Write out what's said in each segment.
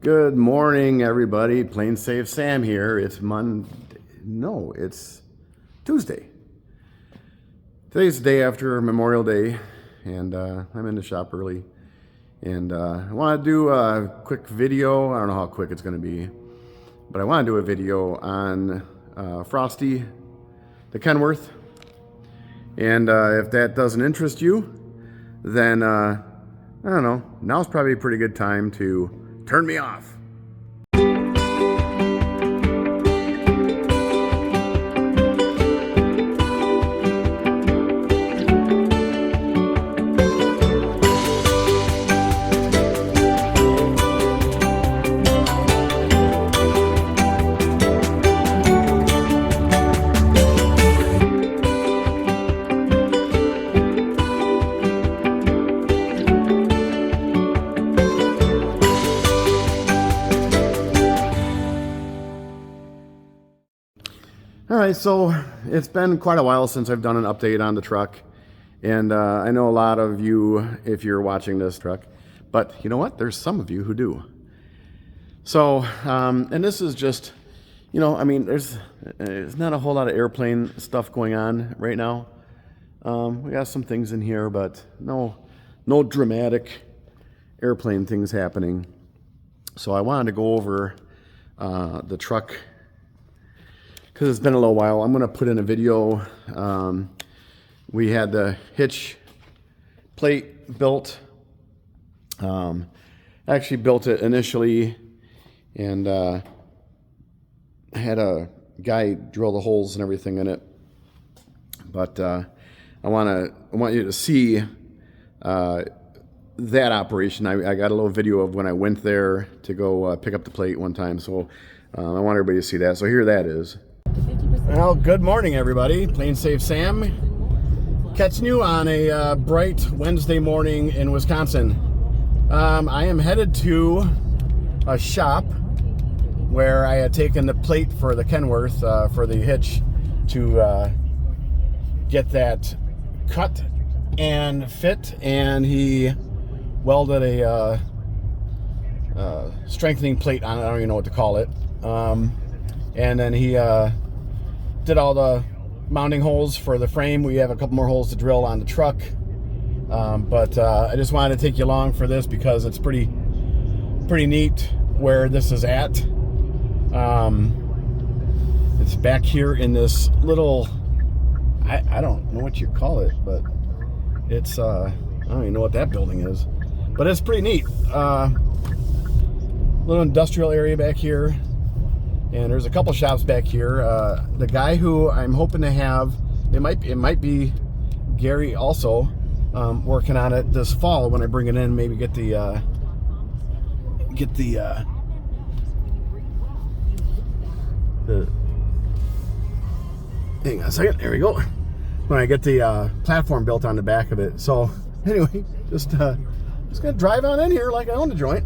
Good morning, everybody. Plain Safe Sam here. It's it's Tuesday. Today's the day after Memorial Day, and I'm in the shop early. And I want to do a quick video. I don't know how quick it's going to be, but I want to do a video on Frosty, the Kenworth. And if that doesn't interest you, then I don't know. Now's probably a pretty good time to turn me off. All right, so it's been quite a while since I've done an update on the truck, and I know a lot of you, if you're watching this truck, but you know what? There's some of you who do. So, and this is just, you know, I mean, there's not a whole lot of airplane stuff going on right now. We got some things in here, but no dramatic airplane things happening. So I wanted to go over the truck, because it's been a little while. I'm going to put in a video. We had the hitch plate built. Actually built it initially, and I had a guy drill the holes and everything in it. But I want you to see that operation. I got a little video of when I went there to go pick up the plate one time. So I want everybody to see that. So here that is. Well, good morning, everybody. Plain Safe Sam, catching you on a bright Wednesday morning in Wisconsin. I am headed to a shop where I had taken the plate for the Kenworth for the hitch to get that cut and fit, and he welded a strengthening plate on it. I don't even know what to call it. And then he did all the mounting holes for the frame. We have a couple more holes to drill on the truck. But I just wanted to take you along for this because it's pretty neat where this is at. It's back here in this little, I don't know what you call it, but it's, I don't even know what that building is. But it's pretty neat. Little industrial area back here. And there's a couple shops back here. The guy who I'm hoping to have, it might be Gary also, working on it this fall when I bring it in. Maybe get the hang on a second. There we go. When I get the platform built on the back of it. So anyway, just gonna drive on in here like I own the joint.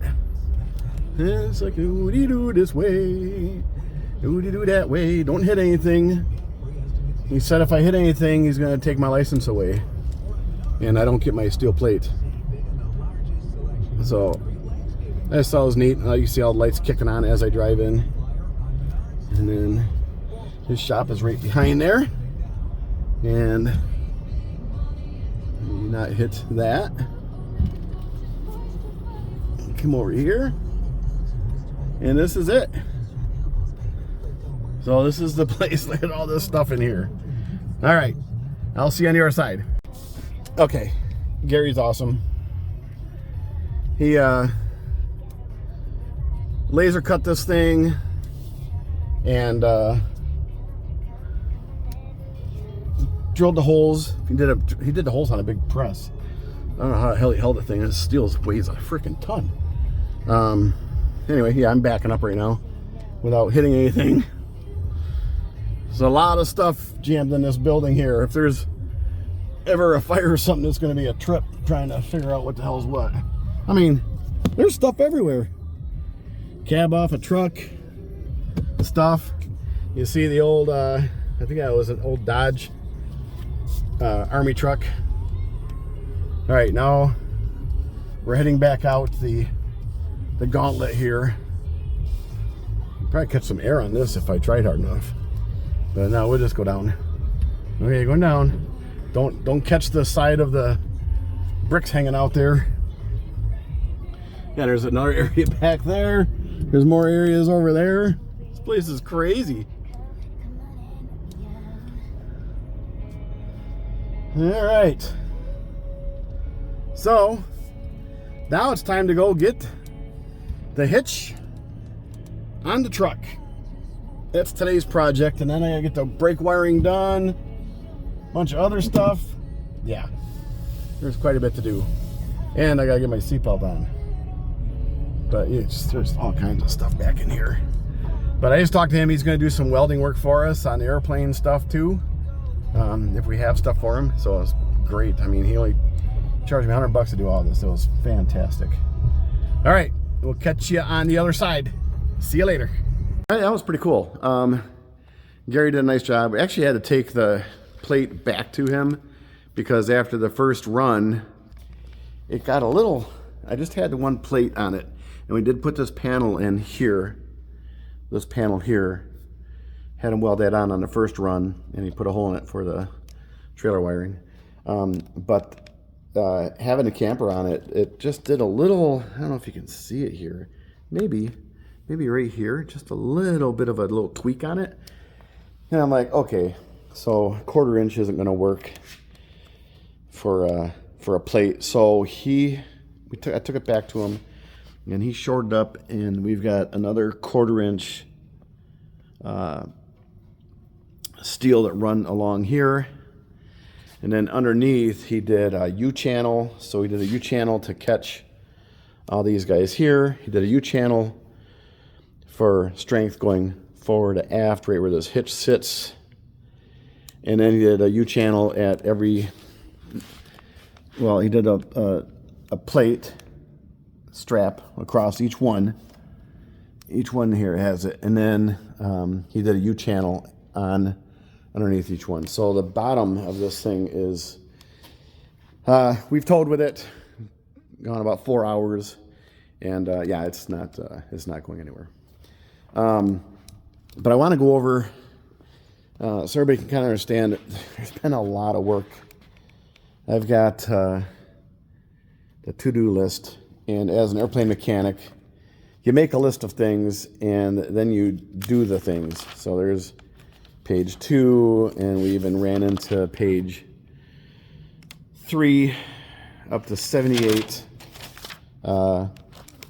It's like ooh-dee-doo this way, ooh-dee-doo that way. Don't hit anything. He said if I hit anything, he's going to take my license away. And I don't get my steel plate. So, I just thought it was neat. You see all the lights kicking on as I drive in. And then his shop is right behind there. And you not hit that. Come over here. And this is it. So this is the place. Look at all this stuff in here. All right, I'll see you on the other side. Okay, Gary's awesome. He laser cut this thing and drilled the holes. He did the holes on a big press. I don't know how the hell he held the thing. This steel weighs a freaking ton. Anyway, yeah, I'm backing up right now without hitting anything. There's a lot of stuff jammed in this building here. If there's ever a fire or something, it's going to be a trip trying to figure out what the hell's what. I mean, there's stuff everywhere. Cab off a truck, stuff. You see the old, I think that was an old Dodge Army truck. All right, now we're heading back out the gauntlet here. Probably catch some air on this if I tried hard enough. But no, we'll just go down. Okay, going down. Don't catch the side of the bricks hanging out there. Yeah, there's another area back there. There's more areas over there. This place is crazy. All right. So now it's time to go get the hitch on the truck. That's today's project, and then I gotta get the brake wiring done, a bunch of other stuff. Yeah, there's quite a bit to do, and I gotta get my seatbelt on. But there's all kinds of stuff back in here. But I just talked to him. He's gonna do some welding work for us on the airplane stuff too, if we have stuff for him. So it was great. I mean, he only charged me $100 to do all this. It was fantastic. All right, we'll catch you on the other side. See you later. All right, that was pretty cool. Gary did a nice job. We actually had to take the plate back to him because after the first run, it got a little, I just had the one plate on it. And we did put this panel in here. This panel here. Had him weld that on the first run, and he put a hole in it for the trailer wiring. But having a camper on it, it just did a little, I don't know if you can see it here. Maybe right here, just a little bit of a little tweak on it. And I'm like, okay, so 1/4 inch isn't gonna work for a plate. So I took it back to him, and he shored it up, and we've got another 1/4 inch steel that run along here. And then underneath he did a U-channel. So he did a U-channel to catch all these guys here. He did a U-channel for strength going forward to aft, right where this hitch sits. And then he did a U-channel at every, well, he did a plate strap across each one. Each one here has it. And then he did a U-channel on underneath each one. So the bottom of this thing is, we've towed with it, gone about 4 hours. And yeah, it's not going anywhere. But I want to go over so everybody can kind of understand that there's been a lot of work. I've got the to-do list, and as an airplane mechanic, you make a list of things and then you do the things. So there's page 2, and we even ran into page 3 up to 78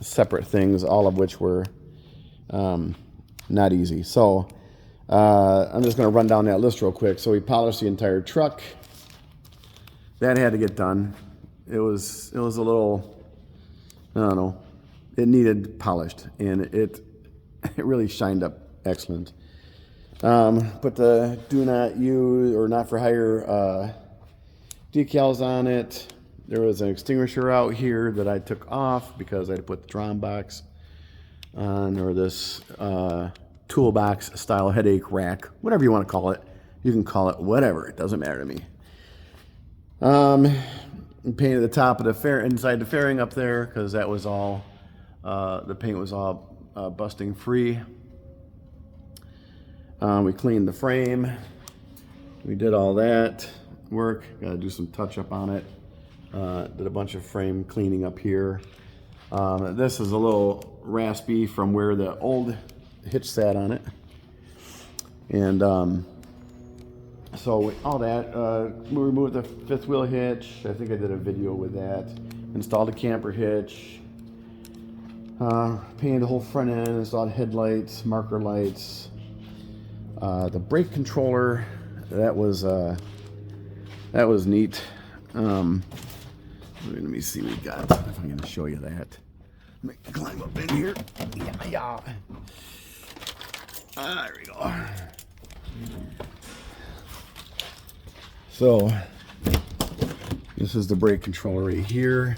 separate things, all of which were not easy. So I'm just going to run down that list real quick. So we polished the entire truck. That had to get done. It was a little, I don't know, it needed polished, and it really shined up excellent. Put the do not use or not for hire decals on it. There was an extinguisher out here that I took off because I had to put the drum box on, or this toolbox style headache rack, whatever you want to call it. You can call it whatever, it doesn't matter to me. Painted the top of the inside the fairing up there because that was all, the paint was all busting free. We cleaned the frame. We did all that work. Got to do some touch up on it. Did a bunch of frame cleaning up here. This is a little raspy from where the old hitch sat on it. And so all that, we removed the 5th wheel hitch. I think I did a video with that. Installed a camper hitch. Painted the whole front end, installed headlights, marker lights. The brake controller, that was neat. Let me see what we got, if I'm gonna show you that. Let me climb up in here. Yeah. There we go. So, this is the brake controller right here.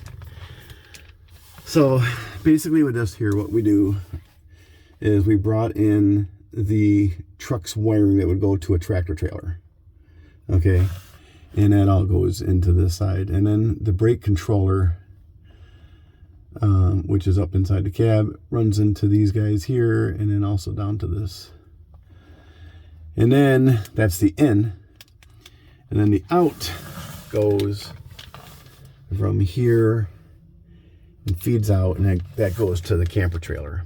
So, basically with this here, what we do is we brought in the truck's wiring that would go to a tractor trailer. Okay. And that all goes into this side. And then the brake controller, which is up inside the cab, runs into these guys here, and then also down to this. And then that's the in. And then the out goes from here and feeds out, and that goes to the camper trailer.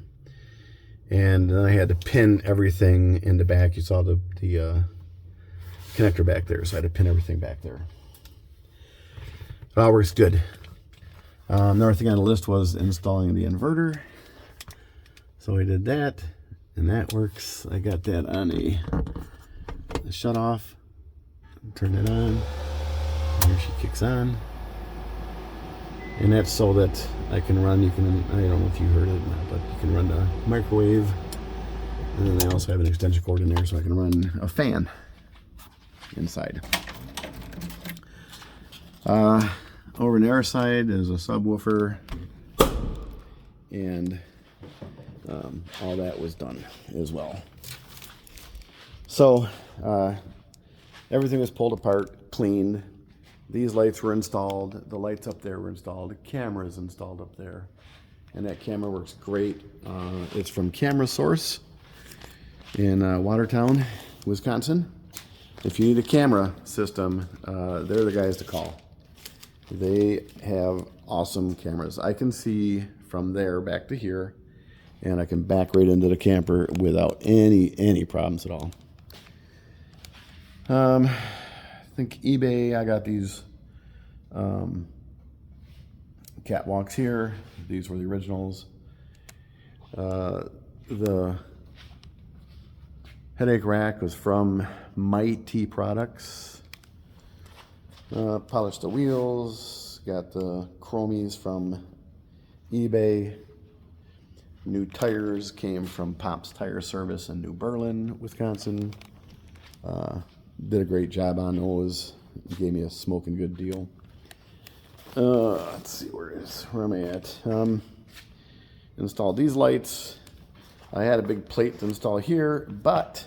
And then I had to pin everything in the back. You saw the connector back there, so I had to pin everything back there. It all works good. Another thing on the list was installing the inverter. So I did that, and that works. I got that on a shut off. Turn it on. Here she kicks on. And that's so that I can run, I don't know if you heard it or not, but you can run the microwave. And then I also have an extension cord in there so I can run a fan inside. Over on the other side is a subwoofer, and all that was done as well. So everything was pulled apart, cleaned. These lights were installed. The lights up there were installed. The camera is installed up there, and that camera works great. It's from Camera Source in Watertown, Wisconsin. If you need a camera system, they're the guys to call. They have awesome cameras. I can see from there back to here, and I can back right into the camper without any problems at all. I think eBay, I got these catwalks here. These were the originals. The headache rack was from Mighty Products. Polished the wheels. Got the chromies from eBay. New tires came from Pop's Tire Service in New Berlin, Wisconsin. Did a great job on those. Gave me a smoking good deal. Let's see, where am I at? Installed these lights. I had a big plate to install here, but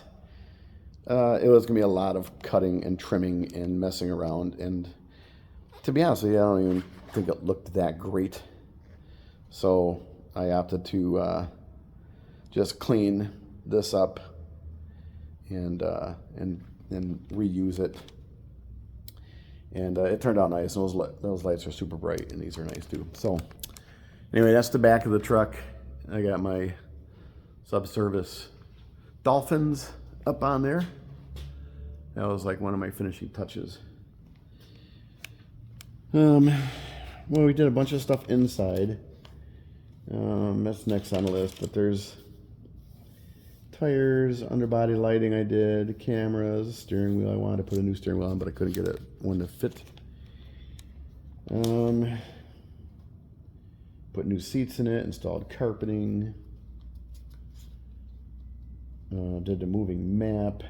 it was gonna be a lot of cutting and trimming and messing around. And to be honest with you, I don't even think it looked that great. So I opted to just clean this up and reuse it. And it turned out nice. Those lights are super bright, and these are nice too. So anyway, that's the back of the truck. I got my subservice dolphins up on there. That was like one of my finishing touches. Well, we did a bunch of stuff inside. That's next on the list, but there's tires, underbody lighting I did, cameras, steering wheel. I wanted to put a new steering wheel on, but I couldn't get one to fit. Put new seats in it, installed carpeting, did the moving map,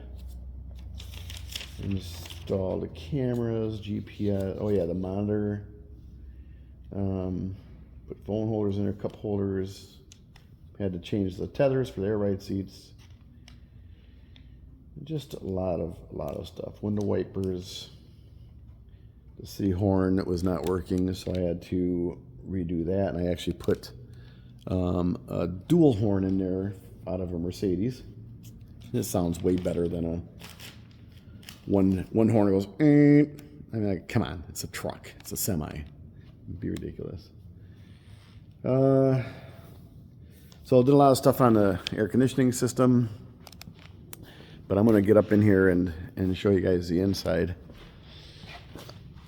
installed the cameras, GPS, oh yeah, the monitor, put phone holders in there, cup holders, had to change the tethers for the air ride seats. Just a lot of stuff. Window wipers. The city horn was not working, so I had to redo that. And I actually put a dual horn in there out of a Mercedes. This sounds way better than a one horn goes. I mean, like, come on, it's a truck, it's a semi. It'd be ridiculous. So I did a lot of stuff on the air conditioning system. But I'm going to get up in here and show you guys the inside.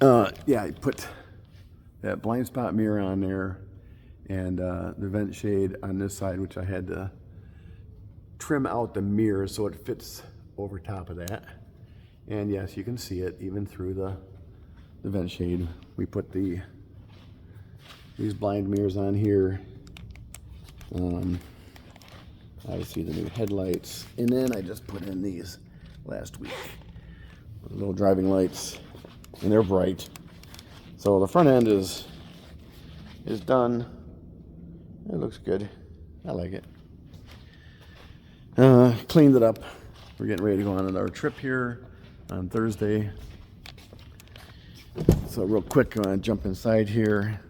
Yeah, I put that blind spot mirror on there and the vent shade on this side, which I had to trim out the mirror so it fits over top of that. And yes, you can see it even through the vent shade. We put these blind mirrors on here. Obviously the new headlights, and then I just put in these last week, little driving lights, and they're bright. So the front end is done. It looks good. I like it. Cleaned it up. We're getting ready to go on another trip here on Thursday. So real quick, I'm gonna jump inside here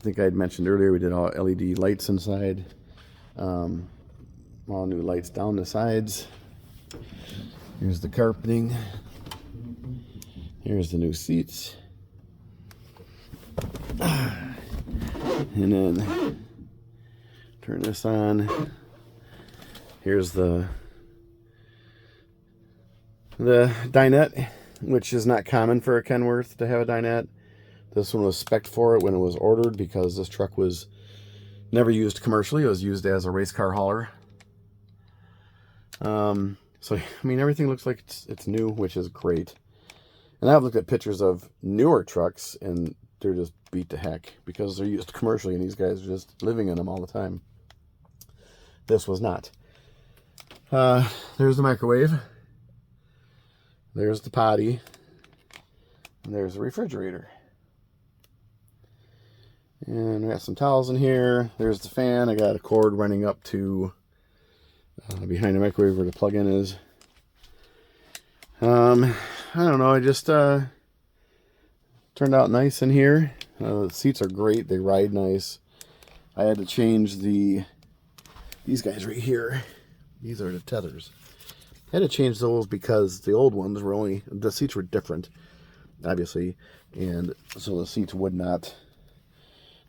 think I had mentioned earlier, we did all LED lights inside. All new lights down the sides. Here's the carpeting. Here's the new seats. And then turn this on. Here's the dinette, which is not common for a Kenworth to have a dinette. This one was spec'd for it when it was ordered because this truck was never used commercially. It was used as a race car hauler. So, I mean, everything looks like it's new, which is great. And I've looked at pictures of newer trucks, and they're just beat to heck because they're used commercially, and these guys are just living in them all the time. This was not. There's the microwave. There's the potty. And there's the refrigerator. And we got some towels in here. There's the fan. I got a cord running up to behind the microwave where the plug-in is. I don't know. It just turned out nice in here. The seats are great. They ride nice. I had to change these guys right here. These are the tethers. I had to change those because the old ones were the seats were different, obviously, and so the seats would not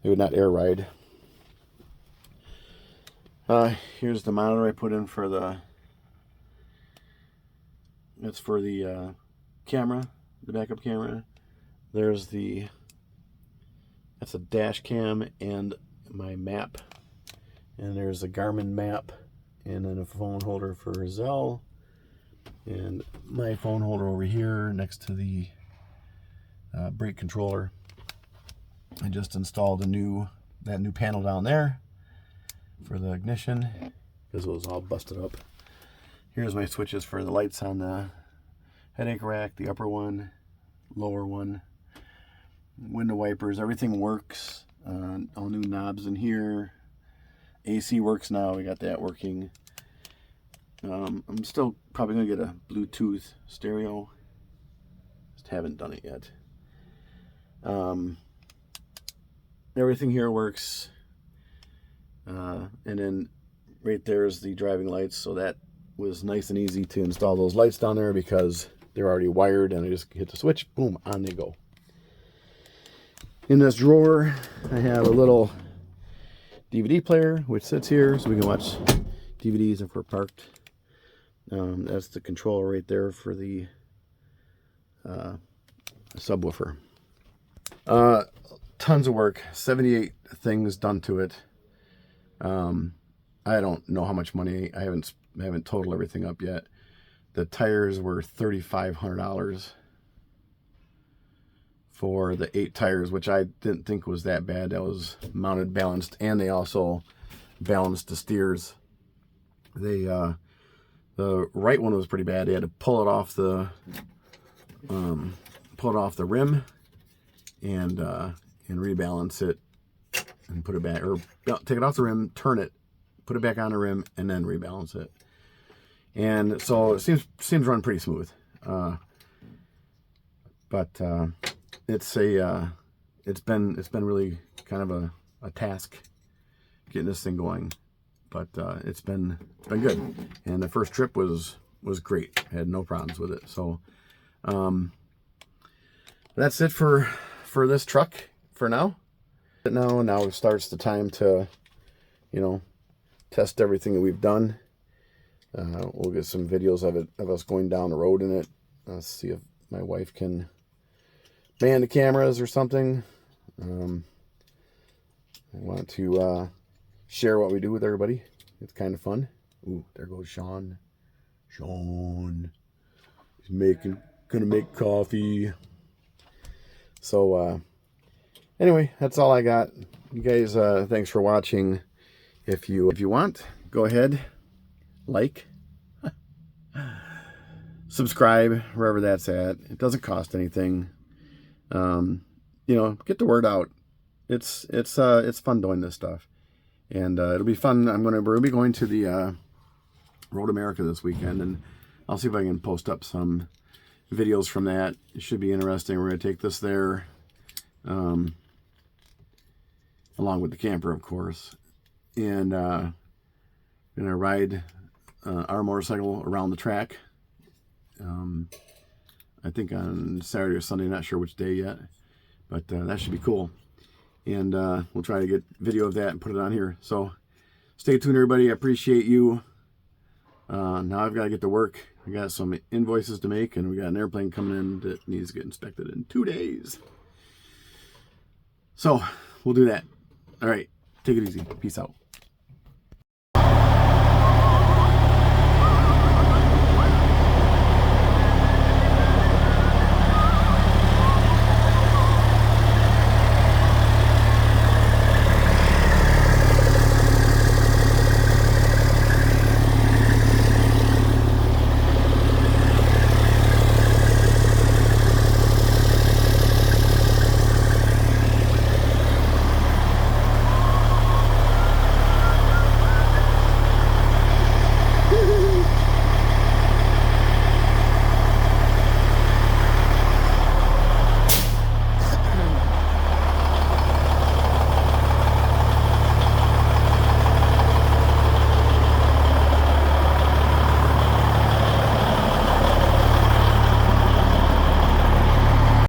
air ride. Here's the monitor I put in for it's for the camera, the backup camera. That's a dash cam and my map. And there's a Garmin map and then a phone holder for Zelle. And my phone holder over here next to the brake controller. I just installed that new panel down there for the ignition because it was all busted up. Here's my switches for the lights on the headache rack, the upper one, lower one, window wipers, everything works. All new knobs in here. AC works now, we got that working. I'm still probably gonna get a Bluetooth stereo. Just haven't done it yet. Everything here works. And then right there is the driving lights, so that was nice and easy to install those lights down there because they're already wired, and I just hit the switch, boom, on they go. In this drawer, I have a little DVD player which sits here so we can watch DVDs if we're parked. That's the controller right there for the subwoofer. Tons of work, 78 things done to it. I don't know how much money. I haven't totaled everything up yet. The tires were $3,500 for the 8 tires, which I didn't think was that bad. That was mounted, balanced, and they also balanced the steers. The right one was pretty bad. They had to pull it off the rim and rebalance it and put it back, or take it off the rim, turn it, put it back on the rim, and then rebalance it. And so it seems run pretty smooth. But it's been really kind of a task getting this thing going. But it's been good. And the first trip was great. I had no problems with it. So that's it for this truck for now. Now starts the time to, test everything that we've done. We'll get some videos of us going down the road in it. Let's see if my wife can man the cameras or something. I want to share what we do with everybody. It's kind of fun. Ooh, there goes Sean. He's gonna make coffee. So anyway, that's all I got. You guys, thanks for watching. If you want, go ahead, like, subscribe wherever that's at. It doesn't cost anything. Get the word out. It's fun doing this stuff, and it'll be fun. We'll be going to the Road America this weekend, and I'll see if I can post up some videos from that. It should be interesting. We're gonna take this there. along with the camper, of course. And gonna ride our motorcycle around the track. I think on Saturday or Sunday, not sure which day yet, but that should be cool. And we'll try to get video of that and put it on here. So stay tuned, everybody. I appreciate you. Now I've got to get to work. I got some invoices to make, and we got an airplane coming in that needs to get inspected in 2 days. So we'll do that. All right. Take it easy. Peace out.